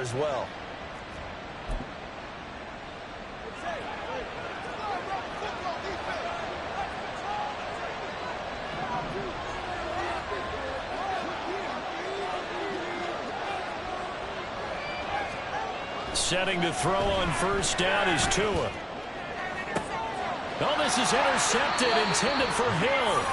as well. Setting to throw on first down is Tua. Oh, this is intercepted, intended for Hill.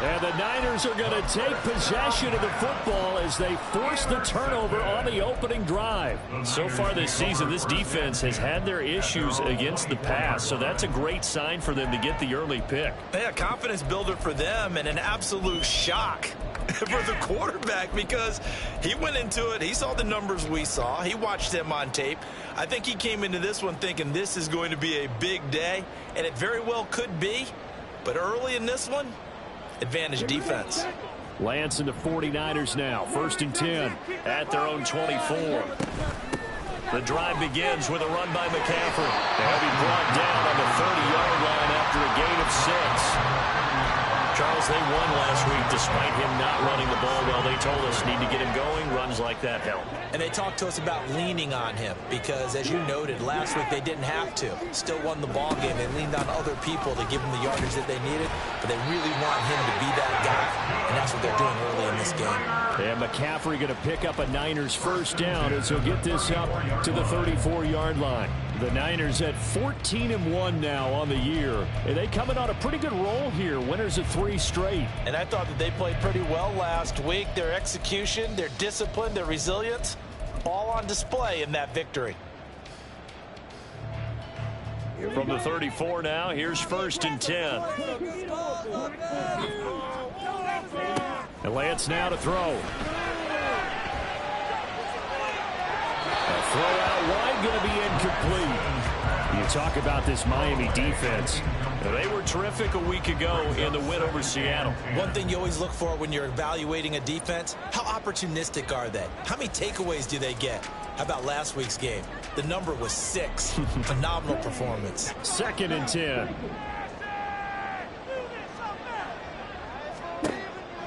And the Niners are going to take possession of the football as they force the turnover on the opening drive. So far this season, this defense has had their issues against the pass, so that's a great sign for them to get the early pick. Yeah, confidence builder for them and an absolute shock for the quarterback because he went into it. He saw the numbers we saw. He watched them on tape. I think he came into this one thinking this is going to be a big day, and it very well could be. But early in this one, advantage defense. Lance and the 49ers now. 1st and 10 at their own 24. The drive begins with a run by McCaffrey. They'll be brought down on the 30-yard line after a gain of 6. Charles, they won last week despite him not running the ball well. They told us need to get him going. Runs like that help. And they talked to us about leaning on him because, as you noted, last week they didn't have to. Still won the ball game. They leaned on other people to give him the yardage that they needed, but they really want him to be that guy, and that's what they're doing early in this game. And McCaffrey going to pick up a Niners first down as he'll get this up to the 34-yard line. The Niners at 14-1 now on the year, and they coming on a pretty good roll here. Winners of 3 straight. And I thought that they played pretty well last week. Their execution, their discipline, their resilience, all on display in that victory. From the 34 now, here's 1st and 10. And Lance now to throw. A throw out wide, going to be incomplete. You talk about this Miami defense. They were terrific a week ago in the win over Seattle. One thing you always look for when you're evaluating a defense, how opportunistic are they? How many takeaways do they get? How about last week's game? The number was 6. Phenomenal performance. 2nd and 10.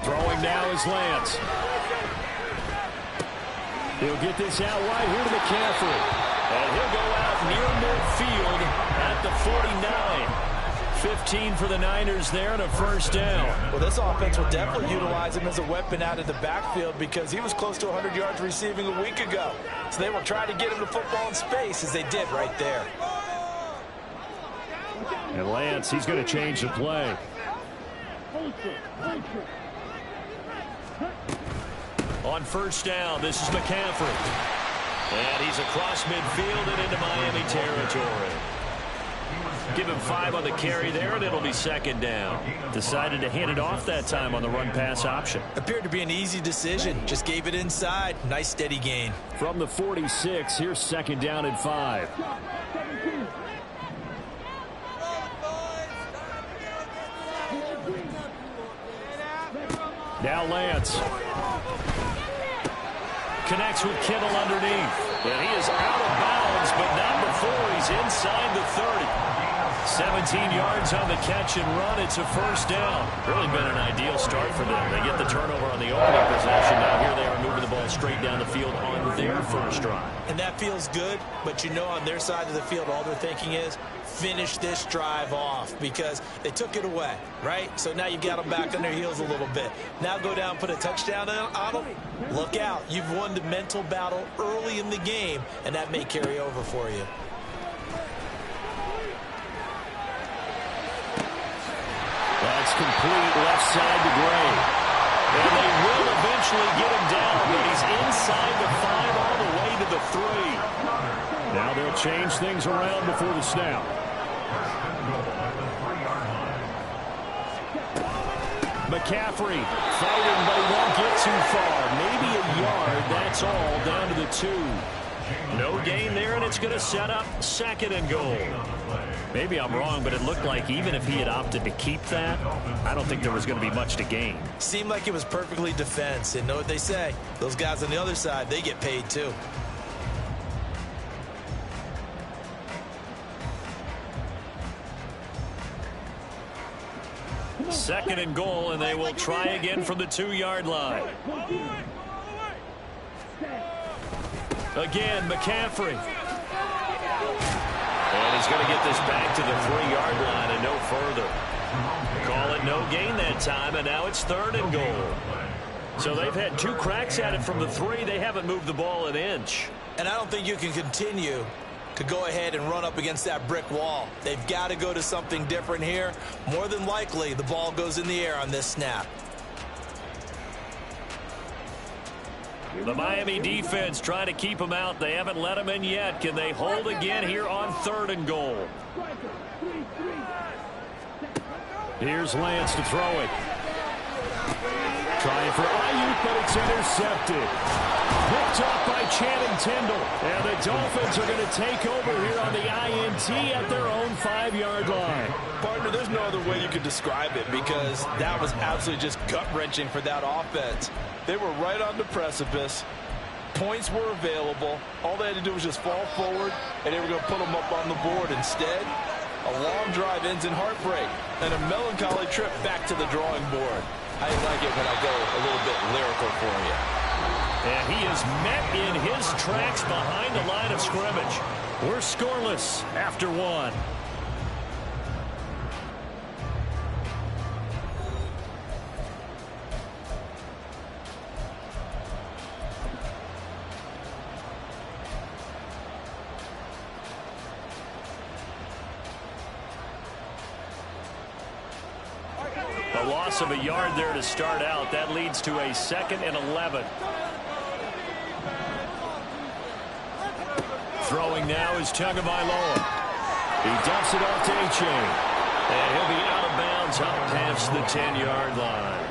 Throwing now is Lance. He'll get this out wide here to McCaffrey. And he'll go out near midfield at the 49. 15 for the Niners there and a first down. Well, this offense will definitely utilize him as a weapon out of the backfield because he was close to 100 yards receiving a week ago. So they will try to get him the football in space as they did right there. And Lance, he's going to change the play. On first down, this is McCaffrey. And he's across midfield and into Miami territory. Give him 5 on the carry there, and it'll be 2nd down. Decided to hand it off that time on the run-pass option. Appeared to be an easy decision. Just gave it inside. Nice steady gain. From the 46, here's 2nd down and 5. Now Lance. Connects with Kittle underneath. And he is out of bounds, but not before he's inside the 30. 17 yards on the catch and run. It's a first down. Really been an ideal start for them. They get the turnover on the opening possession. Now here they are moving the ball straight down the field on their first drive. And that feels good, but you know on their side of the field all they're thinking is finish this drive off because they took it away, right? So now you've got them back on their heels a little bit. Now go down, put a touchdown on them. Look out. You've won the mental battle early in the game, and that may carry over for you. That's complete left side to Gray. And they will eventually get him down, but he's inside the 5 all the way to the 3. Now they'll change things around before the snap. McCaffrey fighting, but he won't get too far. Maybe a yard, that's all, down to the 2. No gain there, and it's going to set up 2nd and goal. Maybe I'm wrong, but it looked like even if he had opted to keep that, I don't think there was going to be much to gain. Seemed like it was perfectly defense. And know what they say? Those guys on the other side, they get paid too. Second and goal, and they will try again from the 2-yard line. Again, McCaffrey. And he's going to get this back to the 3-yard line and no further. Call it no gain that time, and now it's 3rd and goal. So they've had 2 cracks at it from the 3. They haven't moved the ball an inch. And I don't think you can continue to go ahead and run up against that brick wall. They've got to go to something different here. More than likely, the ball goes in the air on this snap. The Miami defense trying to keep them out. They haven't let them in yet. Can they hold again here on 3rd and goal? Here's Lance to throw it. Trying for Ayuk, but it's intercepted. Picked off by Channing Tindall. And the Dolphins are going to take over here on the INT at their own 5-yard line. Partner, there's no other way you could describe it because that was absolutely just gut-wrenching for that offense. They were right on the precipice. Points were available. All they had to do was just fall forward, and they were going to put them up on the board. Instead, a long drive ends in heartbreak and a melancholy trip back to the drawing board. I like it when I go a little bit lyrical for you. And he is met in his tracks behind the line of scrimmage. We're scoreless after 1. A loss of a yard there to start out. That leads to a 2nd and 11. Throwing now is Tagovailoa. He dumps it off to A-Chain. And he'll be out of bounds up past the 10-yard line.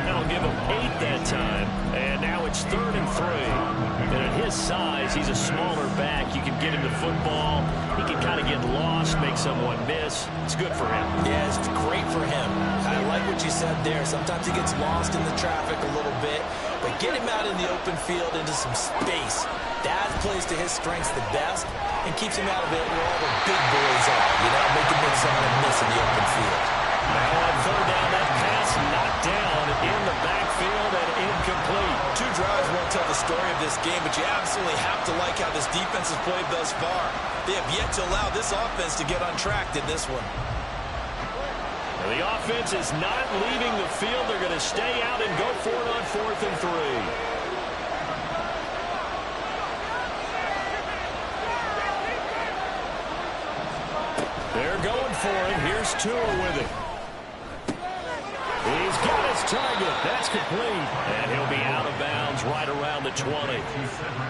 That'll give him 8 that time. And now it's 3rd and 3. And at his size, he's a smaller back. You can get him the football. He can kind of get lost, make someone miss. It's good for him. Yeah, it's great for him. I like what you said there. Sometimes he gets lost in the traffic a little bit. But get him out in the open field into some space. That plays to his strengths the best and keeps him out of it where all the big boys are. You know, make him make someone miss in the open field. Now on 3rd down, that pass knocked down in the backfield and incomplete. 2 drives won't tell the story of this game, but you absolutely have to like how this defense has played thus far. They have yet to allow this offense to get untracked in this one. The offense is not leaving the field. They're going to stay out and go for it on 4th and 3. They're going for it. Here's Tua with it. He's got his target. That's complete. And he'll be out of bounds right around the 20.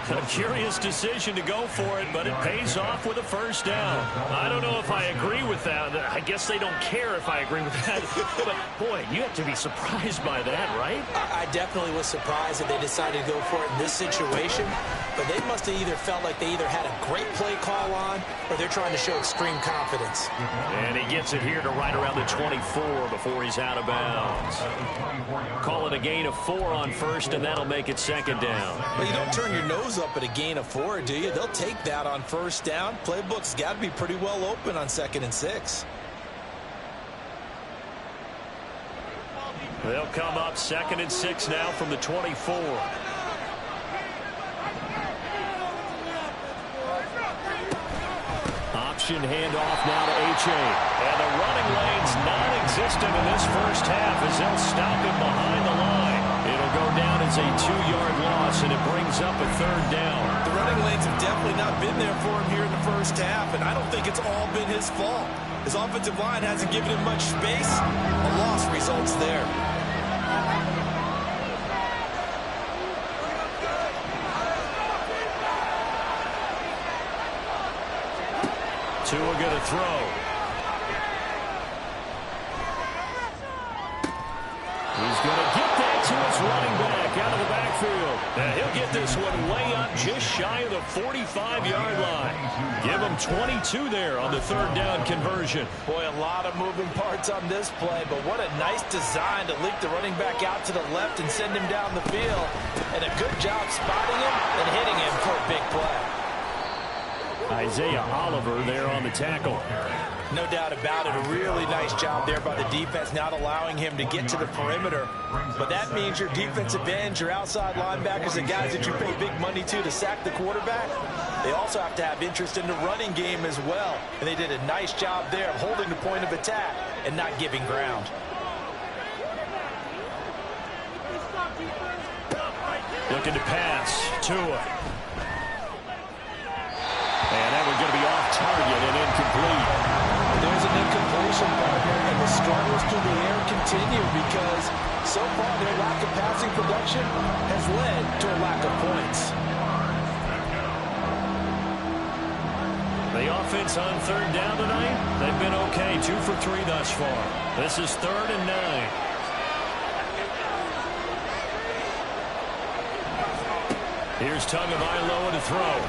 A curious decision to go for it, but it pays off with a 1st down. I don't know if I agree with that. I guess they don't care if I agree with that. But, boy, you have to be surprised by that, right? I definitely was surprised that they decided to go for it in this situation. But they must have either felt like they either had a great play call on or they're trying to show extreme confidence. And he gets it here to right around the 24 before he's out of bounds. Call it a gain of 4 on 1st, and that'll make it 2nd down. Well, you don't turn your nose up at a gain of 4, do you? They'll take that on 1st down. Playbook's got to be pretty well open on 2nd and 6. They'll come up 2nd and 6 now from the 24. Option handoff now to A-Chain. And the running lane's non-existent in this 1st half as they'll stop him behind the line. It'll go down as a 2-yard loss, and it brings up a 3rd down. The running lanes have definitely not been there for him here in the 1st half, and I don't think it's all been his fault. His offensive line hasn't given him much space. A loss results there. Tua going to throw. He's going to get that to his running back out of the backfield. And he'll get this one way up just shy of the 45-yard line. Give him 22 there on the third down conversion. Boy, a lot of moving parts on this play, but what a nice design to leak the running back out to the left and send him down the field. And a good job spotting him and hitting him for a big play. Isaiah Oliver there on the tackle. No doubt about it. A really nice job there by the defense, not allowing him to get to the perimeter. But that means your defensive ends, your outside linebackers, the guys that you pay big money to sack the quarterback, they also have to have interest in the running game as well. And they did a nice job there of holding the point of attack and not giving ground. Looking to pass. Tua. And that one's going to be off target and incomplete. There's an incompletion, partner, and the struggles through the air continue because so far their lack of passing production has led to a lack of points. The offense on third down tonight, they've been okay. 2 for 3 thus far. This is 3rd and 9. Here's Tagovailoa to throw.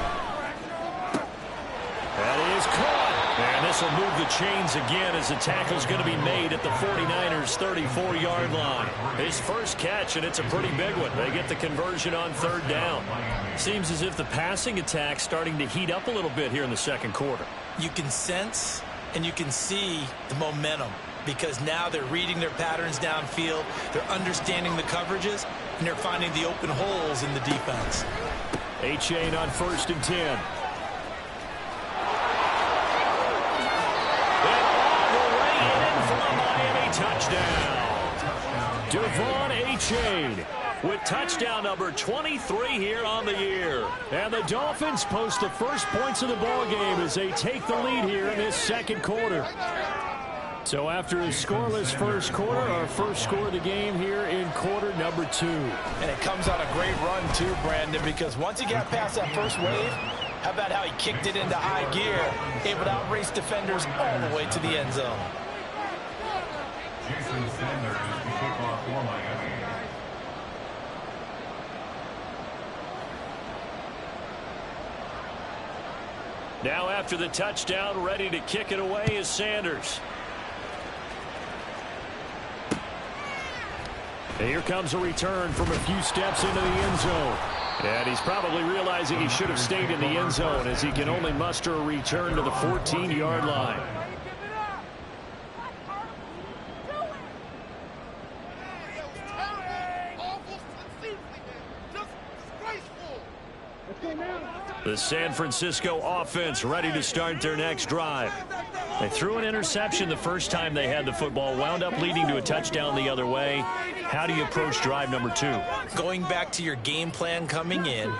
That is caught. And this will move the chains again as the tackle's going to be made at the 49ers' 34-yard line. His first catch, and it's a pretty big one. They get the conversion on third down. Seems as if the passing attack's starting to heat up a little bit here in the second quarter. You can sense and you can see the momentum because now they're reading their patterns downfield, they're understanding the coverages, and they're finding the open holes in the defense. A-Chain on 1st and 10. Touchdown. Devon A-Chain with touchdown number 23 here on the year. And the Dolphins post the first points of the ball game as they take the lead here in this second quarter. So after a scoreless first quarter, our first score of the game here in quarter number 2. And it comes on a great run too, Brandon, because once he got past that first wave, how about how he kicked it into high gear, able to outrace defenders all the way to the end zone. Now after the touchdown, ready to kick it away is Sanders. Here comes a return from a few steps into the end zone. And he's probably realizing he should have stayed in the end zone as he can only muster a return to the 14-yard line. The San Francisco offense ready to start their next drive. They threw an interception the first time they had the football, wound up leading to a touchdown the other way. How do you approach drive number 2? Going back to your game plan coming in,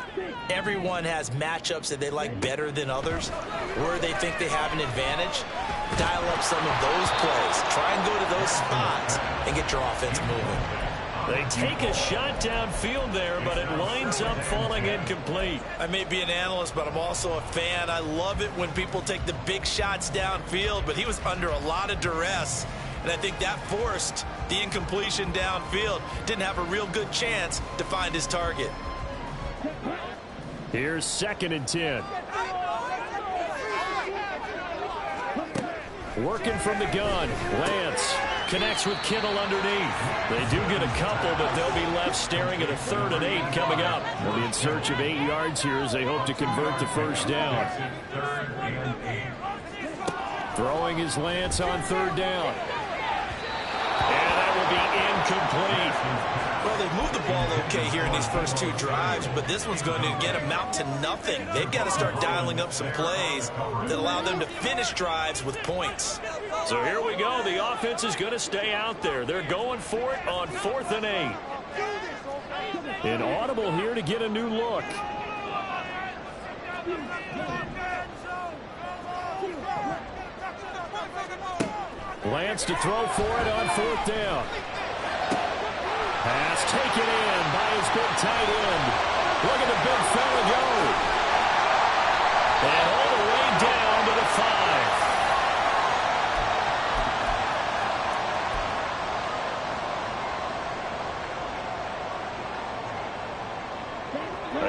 everyone has matchups that they like better than others, where they think they have an advantage. Dial up some of those plays. Try and go to those spots and get your offense moving. They take a shot downfield there, but it winds up falling incomplete. I may be an analyst, but I'm also a fan. I love it when people take the big shots downfield, but he was under a lot of duress, and I think that forced the incompletion downfield. Didn't have a real good chance to find his target. Here's 2nd and 10. Working from the gun, Lance connects with Kittle underneath. They do get a couple, but they'll be left staring at a 3rd and 8 coming up. They'll be in search of 8 yards here as they hope to convert the first down. Throwing is Lance on 3rd down. And that will be incomplete. Well, they've moved the ball okay here in these first 2 drives, but this one's going to get amount to nothing. They've got to start dialing up some plays that allow them to finish drives with points. So here we go. The offense is going to stay out there. They're going for it on 4th and 8. An audible here to get a new look. Lance to throw for it on 4th down. Pass taken in by his big tight end. Look at the big fella go. And all the way down to the 5.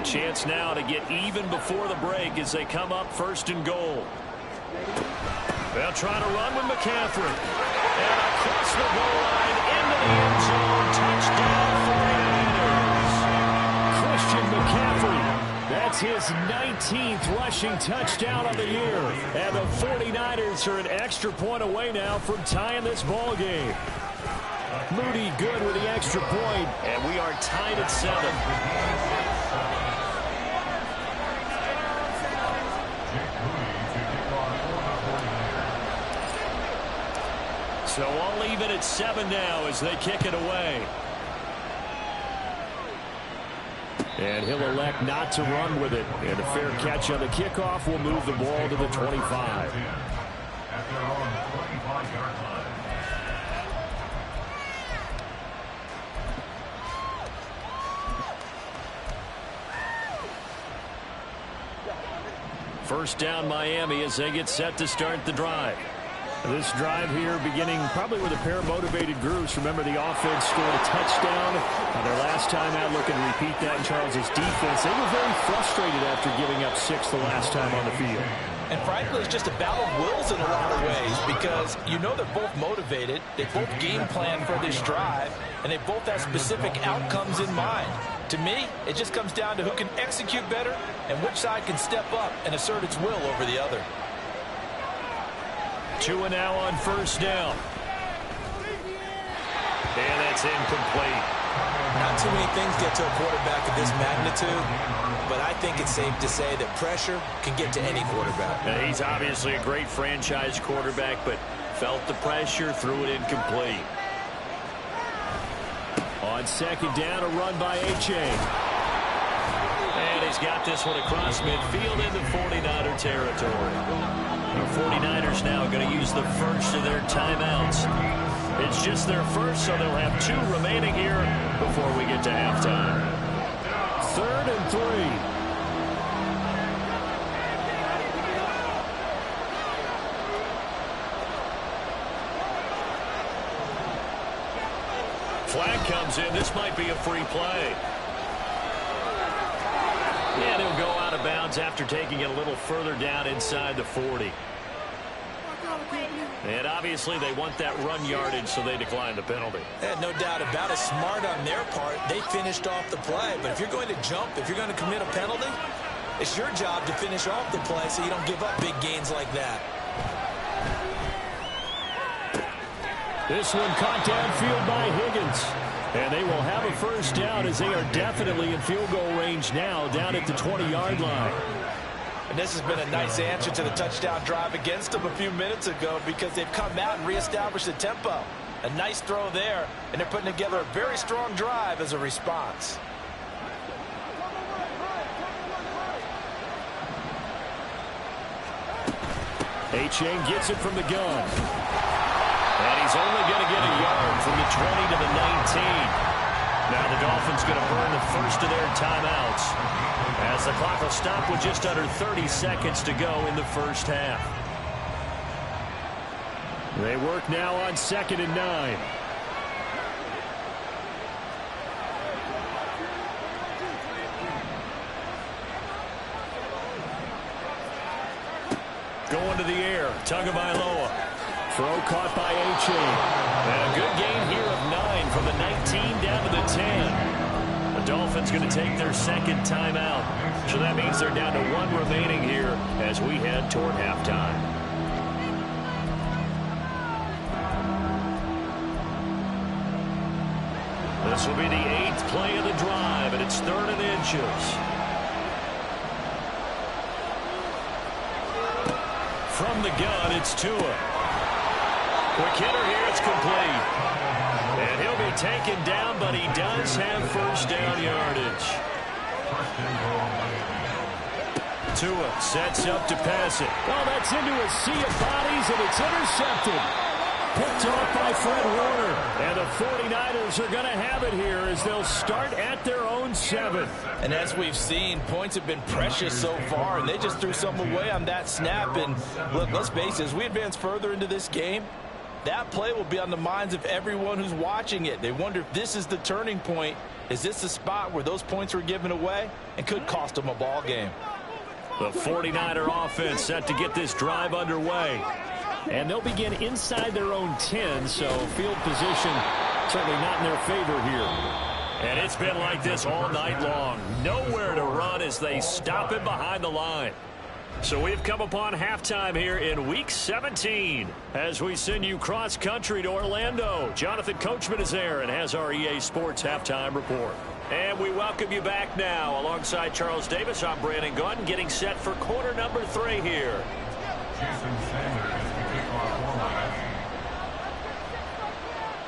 chance now to get even before the break as they come up 1st and goal. They'll try to run with McCaffrey. And across the goal line into the end zone. Touchdown 49ers. Christian McCaffrey. That's his 19th rushing touchdown of the year. And the 49ers are an extra point away now from tying this ball game. Moody good with the extra point, and we are tied at 7. So all even at 7 now as they kick it away. And he'll elect not to run with it. And a fair catch on the kickoff will move the ball to the 25. First down Miami as they get set to start the drive. This drive here beginning probably with a pair of motivated groups. Remember, the offense scored a touchdown their last time out. Looking to repeat that in Charles's defense. They were very frustrated after giving up 6 the last time on the field. And frankly, it's just a battle of wills in a lot of ways because you know they're both motivated. They both game plan for this drive, and they both have specific outcomes in mind. To me, it just comes down to who can execute better and which side can step up and assert its will over the other. 2 and now on 1st down. And that's incomplete. Not too many things get to a quarterback of this magnitude, but I think it's safe to say that pressure can get to any quarterback. Now, he's obviously a great franchise quarterback, but felt the pressure, threw it incomplete. On 2nd down, a run by H.A. And he's got this one across midfield into 49er territory. The 49ers now going to use the first of their timeouts. It's just their first, so they'll have 2 remaining here before we get to halftime. 3rd and 3. Flag comes in. This might be a free play. And he'll go out of bounds after taking it a little further down inside the 40. And obviously they want that run yardage, so they decline the penalty. No doubt about it. Smart on their part. They finished off the play. But if you're going to jump, if you're going to commit a penalty, it's your job to finish off the play so you don't give up big gains like that. This one caught downfield by Higgins. And they will have a first down as they are definitely in field goal range now, down at the 20-yard line. And this has been a nice answer to the touchdown drive against them a few minutes ago because they've come out and reestablished the tempo. A nice throw there, and they're putting together a very strong drive as a response. Achane gets it from the gun. And he's only going to get a yard from the 20 to the 19. Now the Dolphins going to burn the first of their timeouts as the clock will stop with just under 30 seconds to go in the first half. They work now on 2nd and 9. Going to the air, Tagovailoa. Throw caught by Achane. And a good gain here of 9 from the 19 down to the 10. The Dolphins going to take their 2nd timeout. So that means they're down to 1 remaining here as we head toward halftime. This will be the 8th play of the drive, and it's 3rd and inches. From the gun, it's Tua. Quick hitter here, it's complete. And he'll be taken down, but he does have first down yardage. Tua sets up to pass it. Oh, that's into a sea of bodies, and it's intercepted. Picked off by Fred Warner. And the 49ers are going to have it here as they'll start at their own 7. And as we've seen, points have been precious so far, and they just threw some away on that snap. And look, let's face it, as we advance further into this game, That play will be on the minds of everyone who's watching it. They wonder if this is the turning point. Is this the spot where those points were given away and could cost them a ball game? The 49er offense set to get this drive underway. And they'll begin inside their own 10, so field position certainly not in their favor here. And it's been like this all night long. Nowhere to run as they stop it behind the line. So we've come upon halftime here in Week 17 as we send you cross-country to Orlando. Jonathan Coachman is there and has our EA Sports halftime report. And we welcome you back now. Alongside Charles Davis, I'm Brandon Gunn, getting set for quarter number 3 here.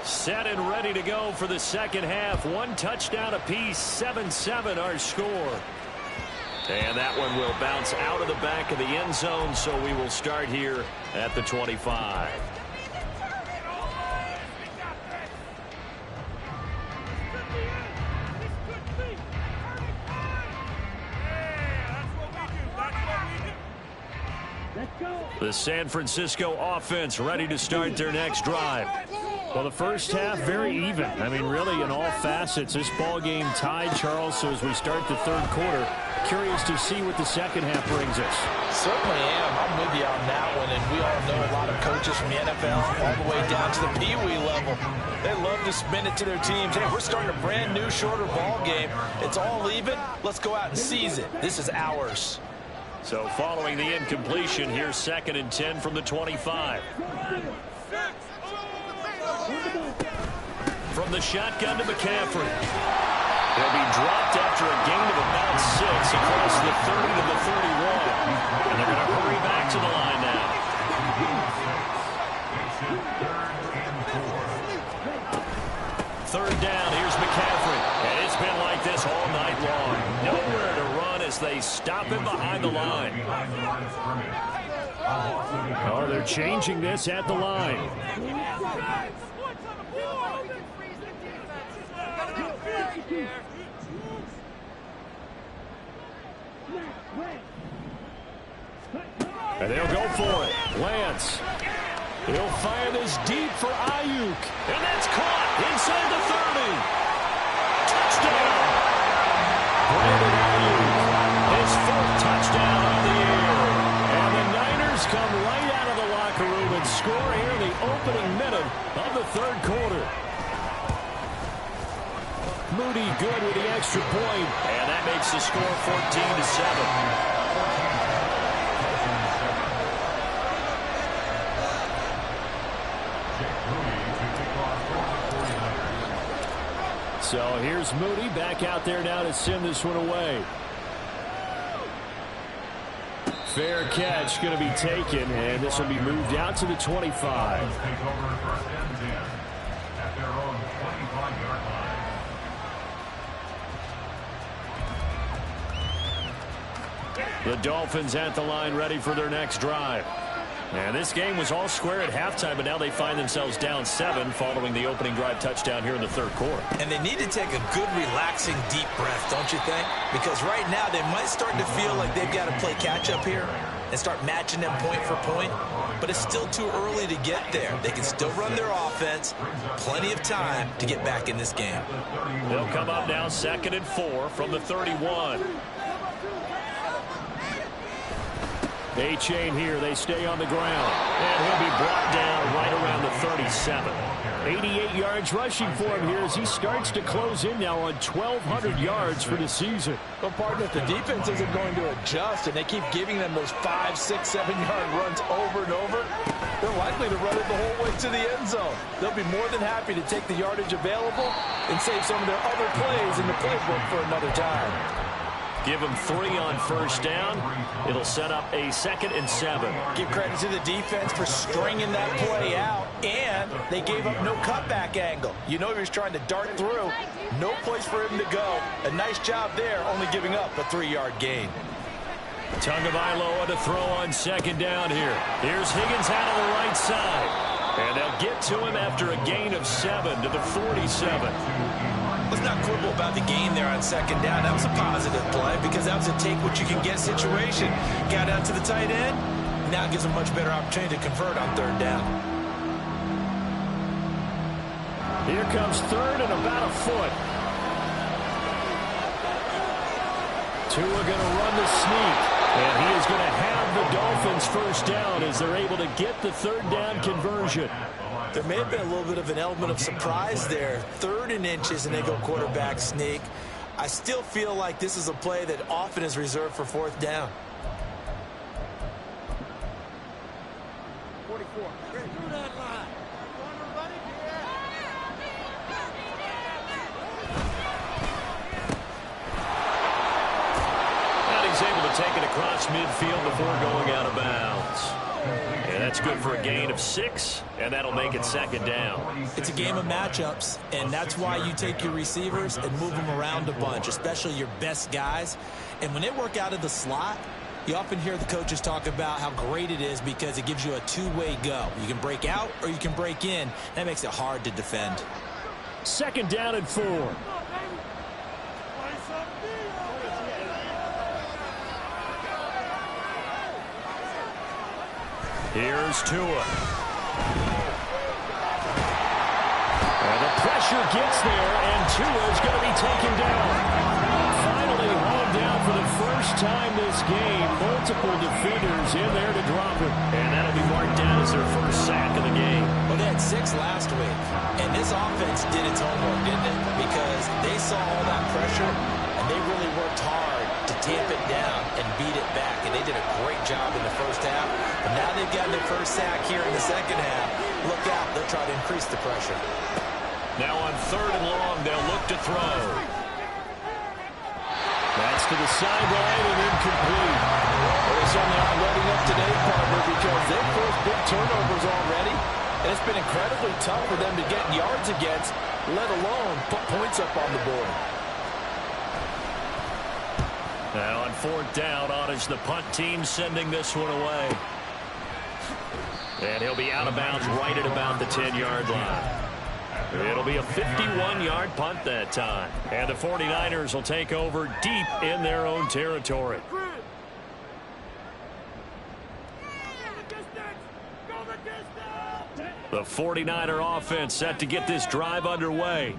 Set and ready to go for the second half. 1 touchdown apiece, 7-7 our score. And that one will bounce out of the back of the end zone, so we will start here at the 25. The San Francisco offense ready to start their next drive. Well, the first half, very even. I mean, really, in all facets, this ball game tied, Charles. So as we start the third quarter, curious to see what the second half brings us. Certainly am. I'm with you on that one. And we all know a lot of coaches from the NFL all the way down to the Pee-wee level. They love to spin it to their teams. Hey, we're starting a brand new, shorter ball game. It's all even. Let's go out and seize it. This is ours. So following the incompletion, here's 2nd and 10 from the 25. From the shotgun to McCaffrey. He'll be dropped after a gain of about 6 across the 30 to the 31. And they're going to hurry back to the line now. Third down, here's McCaffrey. And it's been like this all night long. Nowhere to run as they stop him behind the line. Oh, they're changing this at the line. And they'll go for it. Lance. He'll fire this deep for Ayuk. And that's caught inside the 30. Touchdown. Brandon Ayuk. His 4th touchdown of the year. And the Niners come right out of the locker room and score here in the opening minute of the third quarter. Moody good with the extra point. And that makes the score 14-7. So here's Moody back out there now to send this one away. Fair catch going to be taken, and this will be moved out to the 25. The Dolphins at the line ready for their next drive. And this game was all square at halftime, but now they find themselves down 7 following the opening drive touchdown here in the third quarter. And they need to take a good, relaxing, deep breath, don't you think? Because right now they might start to feel like they've got to play catch-up here and start matching them point for point. But it's still too early to get there. They can still run their offense. Plenty of time to get back in this game. They'll come up now 2nd and 4 from the 31. A-chain here. They stay on the ground. And he'll be brought down right around the 37. 88 yards rushing for him here as he starts to close in now on 1,200 yards for the season. Well, partner, if the defense isn't going to adjust and they keep giving them those 5, 6, 7-yard runs over and over, they're likely to run it the whole way to the end zone. They'll be more than happy to take the yardage available and save some of their other plays in the playbook for another time. Give them 3 on first down. It'll set up a 2nd and 7. Give credit to the defense for stringing that play out, and they gave up no cutback angle. You know he was trying to dart through. No place for him to go. A nice job there, only giving up a 3-yard gain. Tagovailoa to throw on 2nd down here. Here's Higgins out of the right side. And they'll get to him after a gain of 7 to the 47. Let's not quibble about the gain there on 2nd down. That was a positive play because that was a take-what-you-can-get situation. Got out to the tight end. Now it gives them a much better opportunity to convert on 3rd down. Here comes third and about a foot. Tua going to run the sneak. And he is going to have the Dolphins first down as they're able to get the third down conversion. There may have been a little bit of an element of surprise there. 3rd and inches, and they go quarterback sneak. I still feel like this is a play that often is reserved for 4th down. 44. Through that line. And he's able to take it across midfield before going out of bounds. And that's good for a gain of 6, and that'll make it 2nd down. It's a game of matchups, and that's why you take your receivers and move them around a bunch, especially your best guys. And when they work out of the slot, you often hear the coaches talk about how great it is because it gives you a two-way go. You can break out or you can break in. That makes it hard to defend. 2nd down and 4. Here's Tua. And the pressure gets there, and Tua's going to be taken down. Finally hauled down for the first time this game. Multiple defenders in there to drop him. And that'll be marked down as their first sack of the game. Well, they had 6 last week, and this offense did its homework, didn't it? Because they saw all that pressure, and they really worked hard to tamp it down and beat it back, and they did a great job in the first half. But now they've got their first sack here in the second half. Look out, they'll try to increase the pressure. Now on 3rd and long, they'll look to throw. That's to the sideline and incomplete. Well, they certainly aren't letting up today, partner, because they've forced big turnovers already, and it's been incredibly tough for them to get yards against, let alone put points up on the board. Now on 4th down, on is the punt team sending this one away. And he'll be out of bounds right at about the 10-yard line. It'll be a 51-yard punt that time. And the 49ers will take over deep in their own territory. The 49er offense set to get this drive underway.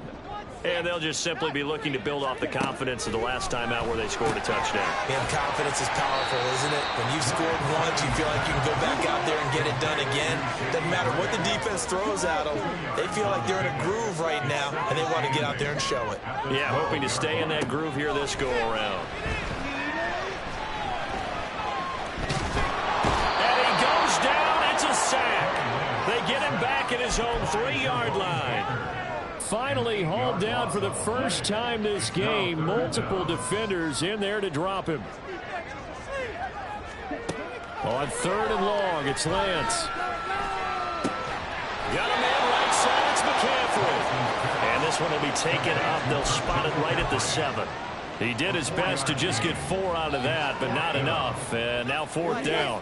And they'll just simply be looking to build off the confidence of the last time out where they scored a touchdown. And confidence is powerful, isn't it? When you've scored once, you feel like you can go back out there and get it done again. Doesn't matter what the defense throws at them. They feel like they're in a groove right now, and they want to get out there and show it. Yeah, hoping to stay in that groove here this go-around. And he goes down. It's a sack. They get him back at his own 3-yard line. Finally hauled down for the first time this game. Multiple defenders in there to drop him. On 3rd and long, it's Lance. Got a man right side, it's McCaffrey. And this one will be taken up. They'll spot it right at the 7. He did his best to just get 4 out of that, but not enough. And now 4th down.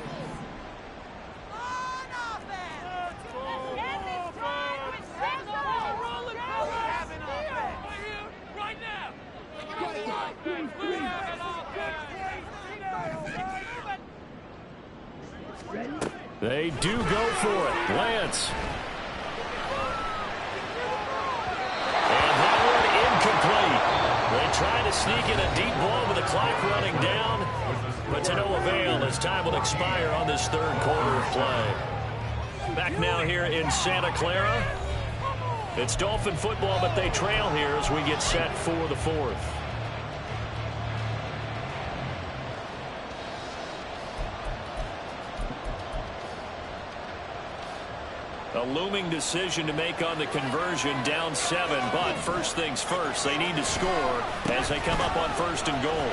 They do go for it. Lance. And that one incomplete. They try to sneak in a deep ball with the clock running down, but to no avail as time will expire on this 3rd quarter of play. Back now here in Santa Clara. It's Dolphin football, but they trail here as we get set for the 4th. A looming decision to make on the conversion, down 7, but first things first, they need to score as they come up on 1st and goal.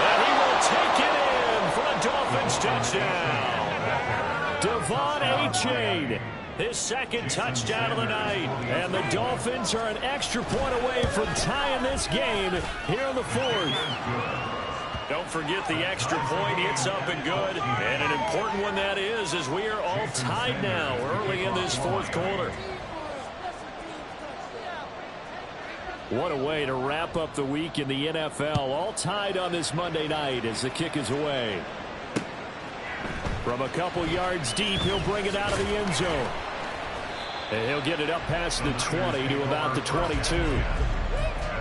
And he will take it in for a Dolphins touchdown. Devon Achane, his 2nd touchdown of the night, and the Dolphins are an extra point away from tying this game here in the 4th. Don't forget the extra point. It's up and good. And an important one that is, as we are all tied now early in this 4th quarter. What a way to wrap up the week in the NFL. All tied on this Monday night as the kick is away. From a couple yards deep, he'll bring it out of the end zone. And he'll get it up past the 20 to about the 22. At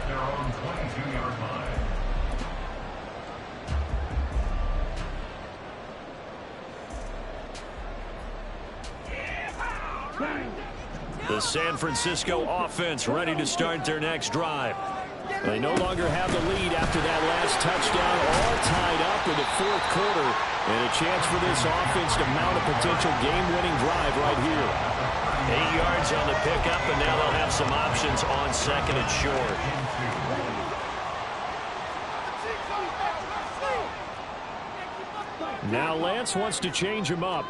their own 22-yard line. The San Francisco offense ready to start their next drive. They no longer have the lead after that last touchdown, all tied up in the fourth quarter. And a chance for this offense to mount a potential game-winning drive right here. 8 yards on the pickup, and now they'll have some options on second and short. Now Lance wants to change him up.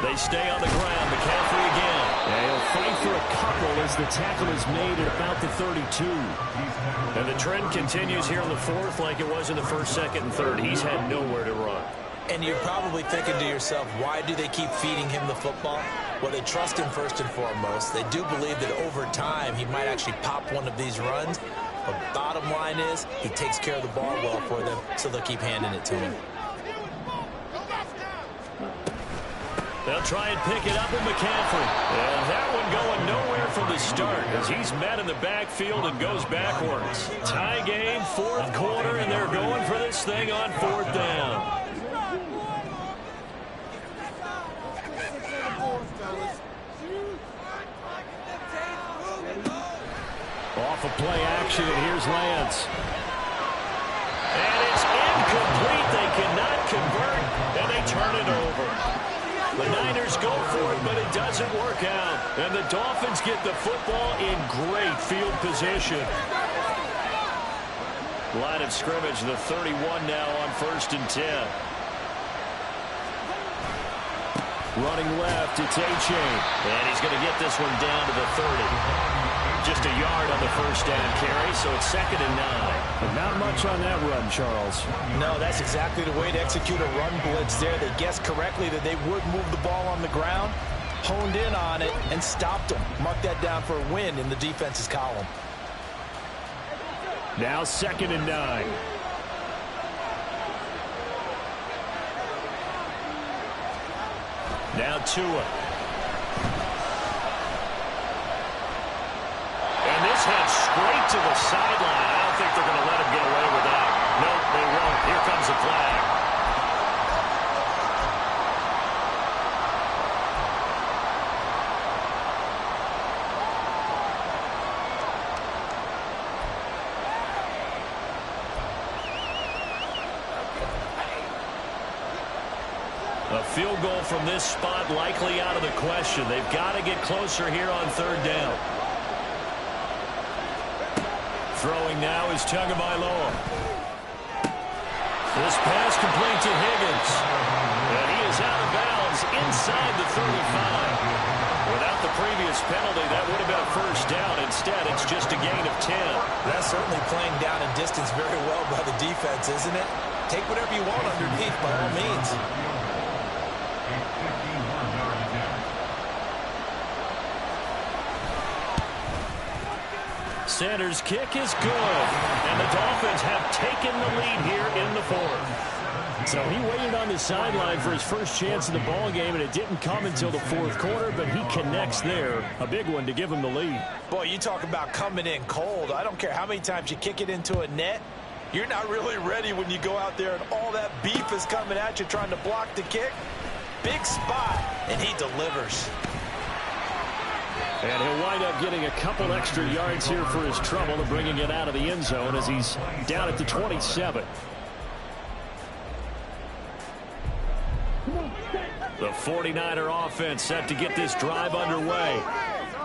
They stay on the ground. McCaffrey again. And he'll fight for a couple as the tackle is made at about the 32. And the trend continues here in the fourth like it was in the first, second, and third. He's had nowhere to run. And you're probably thinking to yourself, why do they keep feeding him the football? Well, they trust him first and foremost. They do believe that over time he might actually pop one of these runs. But bottom line is he takes care of the ball well for them, so they'll keep handing it to him. They'll try and pick it up with McCaffrey. And that one going nowhere from the start as he's met in the backfield and goes backwards. Tie game, fourth quarter, and they're going for this thing on fourth down. Off of play action, and here's Lance. And it's incomplete. They cannot convert, and they turn it over. The Niners go for it, but it doesn't work out. And the Dolphins get the football in great field position. Line of scrimmage, the 31 now on 1st and 10. Running left, it's A-Chain. And he's going to get this one down to the 30. Just a yard on the first down carry, so it's 2nd and 9. But not much on that run, Charles. No, that's exactly the way to execute a run blitz there. They guessed correctly that they would move the ball on the ground, honed in on it, and stopped them. Mark that down for a win in the defense's column. Now 2nd and 9. Now Tua. And this heads straight to the sideline. I don't think they're going to let him get away with that. No, they won't. Here comes a flag. A field goal from this spot likely out of the question. They've got to get closer here on 3rd down. Throwing now is Tagovailoa. This pass complete to Higgins. And he is out of bounds inside the 35. Without the previous penalty, that would have been a first down. Instead, it's just a gain of 10. That's certainly playing down in distance very well by the defense, isn't it? Take whatever you want underneath by all means. Sanders' kick is good, and the Dolphins have taken the lead here in the fourth. So he waited on the sideline for his first chance in the ball game, and it didn't come until the fourth quarter, but he connects there. A big one to give him the lead. Boy, you talk about coming in cold. I don't care how many times you kick it into a net. You're not really ready when you go out there and all that beef is coming at you trying to block the kick. Big spot, and he delivers. And he'll wind up getting a couple extra yards here for his trouble and bringing it out of the end zone as he's down at the 27. The 49er offense set to get this drive underway.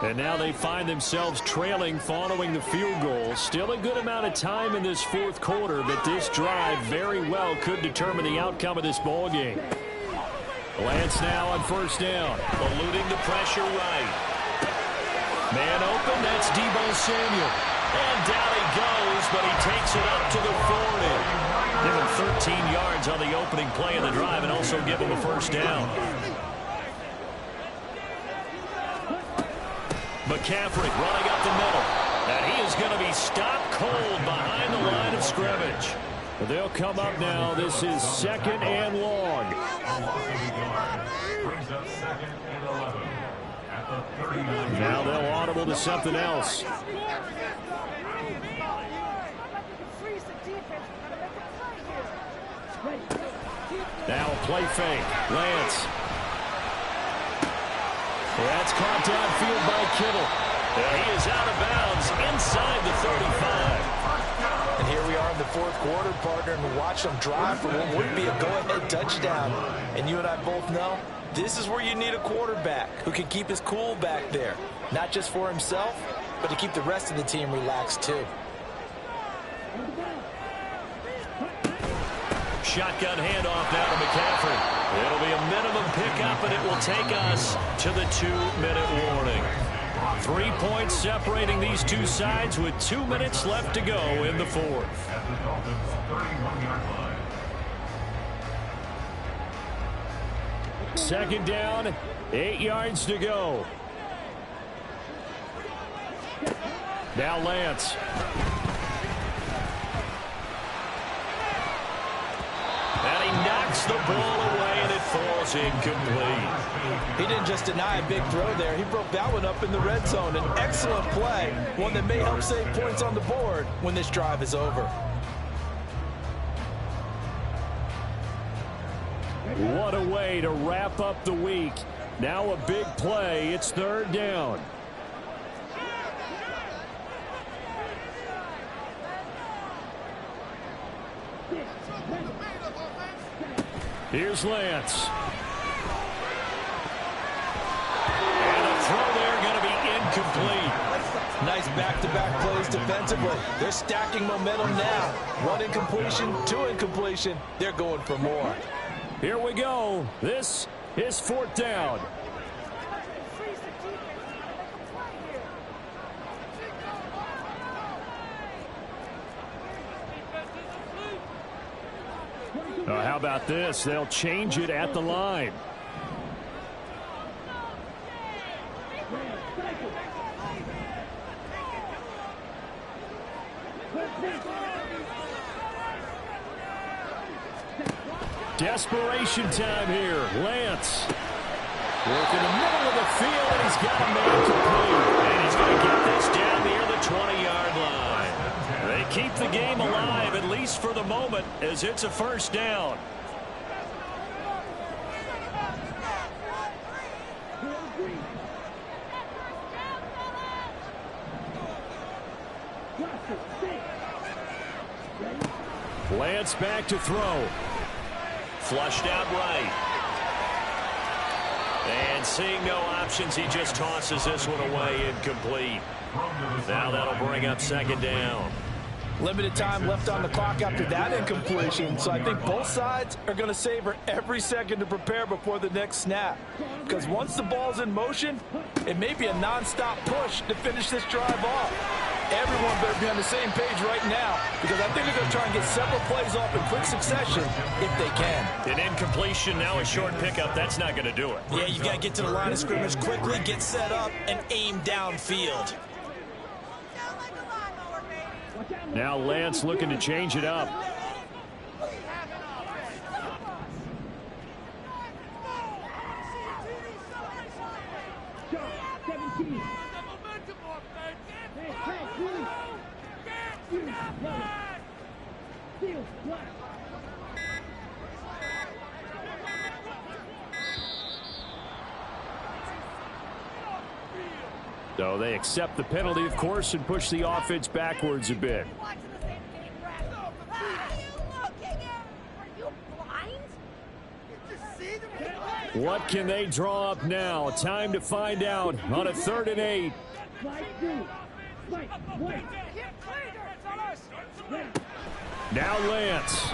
And now they find themselves trailing following the field goal. Still a good amount of time in this fourth quarter, but this drive very well could determine the outcome of this ball game. Lance now on 1st down. Eluding the pressure right. Man open, that's Deebo Samuel. And down he goes, but he takes it up to the 40. Give him 13 yards on the opening play of the drive and also give him a first down. McCaffrey running up the middle. And he is going to be stopped cold behind the line of scrimmage. They'll come up now. This is 2nd and long. Brings up 2nd and 11 at the 39. Now they'll audible to something else. Now a play fake. Lance. That's caught downfield by Kittle. He is out of bounds inside the 35. And here we are in the 4th quarter, partner, and watch them drive for what would be a go-ahead touchdown. And you and I both know this is where you need a quarterback who can keep his cool back there, not just for himself, but to keep the rest of the team relaxed too. Shotgun handoff now to McCaffrey. It'll be a minimum pickup, and it will take us to the 2-minute warning. 3 points separating these two sides with 2 minutes left to go in the 4th. At the Dolphins' 31-yard line. 2nd down, 8 yards to go. Now Lance. And he knocks the ball away, and it falls incomplete. He didn't just deny a big throw there. He broke that one up in the red zone. An excellent play, one that may help save points on the board when this drive is over. What a way to wrap up the week. Now a big play. It's 3rd down. Here's Lance. And the throw there going to be incomplete. Nice back-to-back plays defensively. They're stacking momentum now. 1 incompletion, 2 incompletion. They're going for more. Here we go. This is 4th down. How about this? They'll change it at the line. Desperation time here. Lance. Work in the middle of the field, and he's got a man complete. And he's going to get this down near the 20-yard line. They keep the game alive, at least for the moment, as it's a 1st down. Lance back to throw. Flushed out right. And seeing no options, he just tosses this one away incomplete. Now that'll bring up 2nd down. Limited time left on the clock after that incompletion, so I think both sides are going to savor every second to prepare before the next snap. Because once the ball's in motion, it may be a non-stop push to finish this drive off. Everyone better be on the same page right now, because I think they're going to try and get several plays off in quick succession if they can. An incompletion, now a short pickup. That's not going to do it. Yeah, you've got to get to the line of scrimmage quickly, get set up, and aim downfield. Now Lance looking to change it up. So they accept the penalty, of course, and push the offense backwards a bit. What can they draw up now? Time to find out on a 3rd and 8. Now Lance.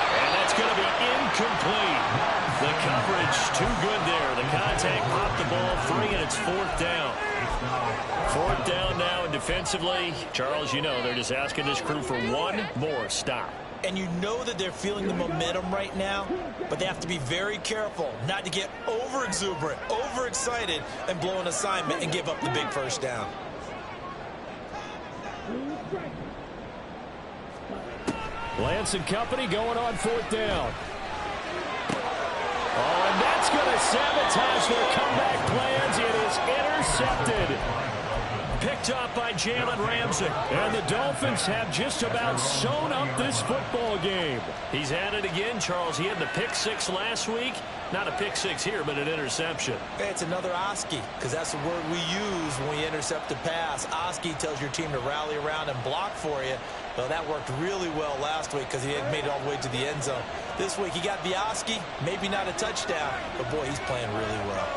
And that's going to be incomplete. The coverage too good there. The contact popped the ball free, and it's 4th down. 4th down now, and defensively, Charles, you know, they're just asking this crew for one more stop. And you know that they're feeling the momentum right now, but they have to be very careful not to get over-exuberant, overexcited, and blow an assignment and give up the big 1st down. Lance and company going on 4th down. Oh, and that's going to sabotage their comeback plans. It is intercepted. Picked up by Jalen Ramsey. And the Dolphins have just about sewn up this football game. He's at it again, Charles. He had the pick 6 last week. Not a pick 6 here, but an interception. Hey, it's another Oski, because that's the word we use when we intercept a pass. Oski tells your team to rally around and block for you. Well, that worked really well last week because he had made it all the way to the end zone. This week he got the Oski, maybe not a touchdown, but boy, he's playing really well.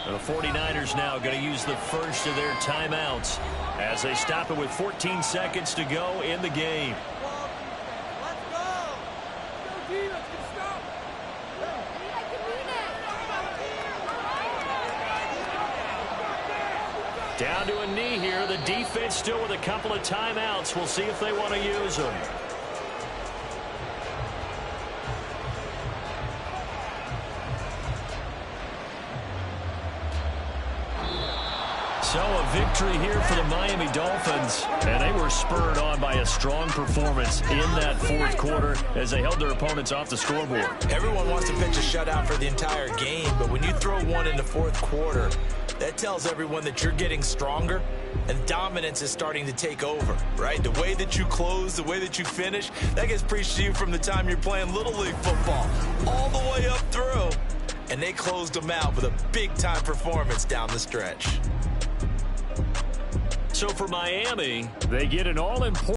The 49ers now going to use the first of their timeouts as they stop it with 14 seconds to go in the game. Down to a knee here. The defense still with a couple of timeouts. We'll see if they want to use them. So a victory here for the Miami Dolphins. And they were spurred on by a strong performance in that 4th quarter as they held their opponents off the scoreboard. Everyone wants to pitch a shutout for the entire game, but when you throw one in the 4th quarter, that tells everyone that you're getting stronger and dominance is starting to take over, right? The way that you close, the way that you finish, that gets preached to you from the time you're playing Little League football all the way up through. And they closed them out with a big-time performance down the stretch. So for Miami, they get an all-important